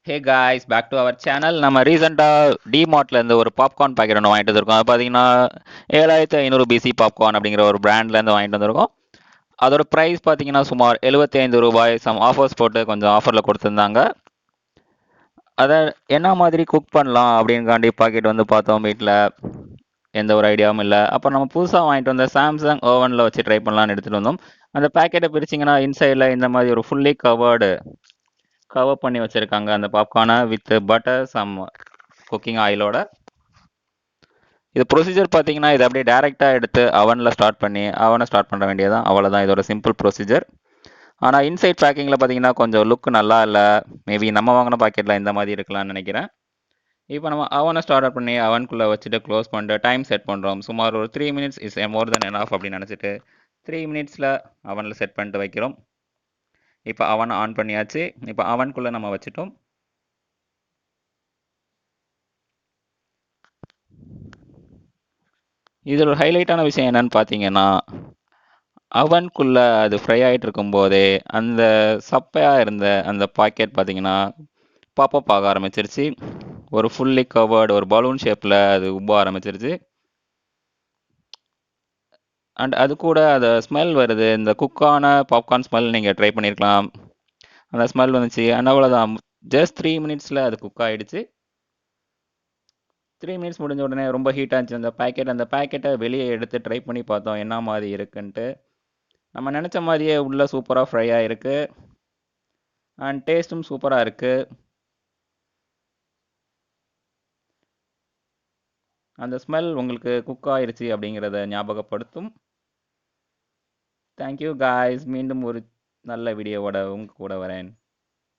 Hey guys, back to our channel. நம்ம ரீசெண்டாக டிமார்ட்லேருந்து ஒரு பாப்கார்ன் பாக்கெட் ஒன்று வாங்கிட்டு வந்திருக்கோம். அது பார்த்தீங்கன்னா 7500 பிசி பாப்கார்ன் அப்படிங்கிற ஒரு பிராண்ட்லேருந்து வாங்கிட்டு வந்திருக்கோம். அதோட ப்ரைஸ் பார்த்தீங்கன்னா சுமார் 75 ரூபாய். சம் ஆஃபர்ஸ் போட்டு கொஞ்சம் ஆஃபரில் கொடுத்துருந்தாங்க. அதை என்ன மாதிரி குக் பண்ணலாம் அப்படின்காண்டி பாக்கெட் வந்து பார்த்தோம். வீட்டில் எந்த ஒரு ஐடியாவும் இல்லை. அப்புறம் நம்ம புதுசாக வாங்கிட்டு வந்த சாம்சங் ஓவனில் வச்சு ட்ரை பண்ணலாம்னு எடுத்துகிட்டு வந்தோம். அந்த பேக்கெட்டை பிரிச்சிங்கன்னா இன்சைடில் இந்த மாதிரி ஒரு ஃபுல்லி கவர் பண்ணி வச்சுருக்காங்க அந்த பாப்கார்னை வித் பட்டர் சம் குக்கிங் ஆயிலோட. இது ப்ரொசீஜர் பார்த்தீங்கன்னா இது அப்படியே டேரெக்டாக எடுத்து அவனை ஸ்டார்ட் பண்ண வேண்டியதான். அவ்வளோதான் இதோட சிம்பிள் ப்ரொசீஜர். ஆனால் இன்சைட் பேக்கிங்கில் பார்த்தீங்கன்னா கொஞ்சம் லுக் நல்லா இல்லை. மேபி நம்ம வாங்கின பாக்கெட்டில் இந்த மாதிரி இருக்கலாம்னு நினைக்கிறேன். இப்போ நம்ம அவனை ஸ்டார்ட் பண்ணி அவனுக்குள்ளே வச்சுட்டு க்ளோஸ் பண்ணிட்டு டைம் செட் பண்ணுறோம். சுமார் ஒரு 3 minutes is more then enough அப்படின்னு நினச்சிட்டு 3 மினிட்ஸில் அவனில் செட் பண்ணிட்டு வைக்கிறோம். இப்போ அவனை ஆன் பண்ணியாச்சு. இப்போ அவனுக்குள்ளே நம்ம வச்சுட்டோம். இதில் ஒரு ஹைலைட்டான விஷயம் என்னன்னு பார்த்தீங்கன்னா, அவனுக்குள்ளே அது ஃப்ரை ஆகிட்டு இருக்கும்போதே அந்த சப்பையாக இருந்த அந்த பாக்கெட் பார்த்தீங்கன்னா பாப்பப் ஆக ஆரம்பிச்சிருச்சு. ஒரு ஃபுல்லி கவர்டு ஒரு பலூன் ஷேப்பில் அது உப்ப ஆரம்பிச்சிருச்சு. அண்ட் அது கூட அந்த ஸ்மெல் வருது. இந்த குக்கான பாப்கார்ன் ஸ்மெல் நீங்கள் ட்ரை பண்ணியிருக்கலாம். அந்த ஸ்மெல் வந்துச்சு. அண்ட் அவ்வளோதான். ஜஸ்ட் 3 மினிட்ஸில் அது குக் ஆகிடுச்சு. 3 மினிட்ஸ் முடிஞ்ச உடனே ரொம்ப ஹீட்டாக இருந்துச்சு அந்த பேக்கெட்டை வெளியே எடுத்து ட்ரை பண்ணி பார்த்தோம் என்ன மாதிரி இருக்குன்ட்டு. நம்ம நினச்ச மாதிரியே உள்ள சூப்பராக ஃப்ரை ஆகிருக்கு. அண்ட் டேஸ்ட்டும் சூப்பராக இருக்குது. அந்த ஸ்மெல் உங்களுக்கு குக் ஆயிருச்சு அப்படிங்கிறத ஞாபகப்படுத்தும். Thank you guys. மீண்டும் ஒரு நல்ல வீடியோவோட உங்க கூட வரேன்.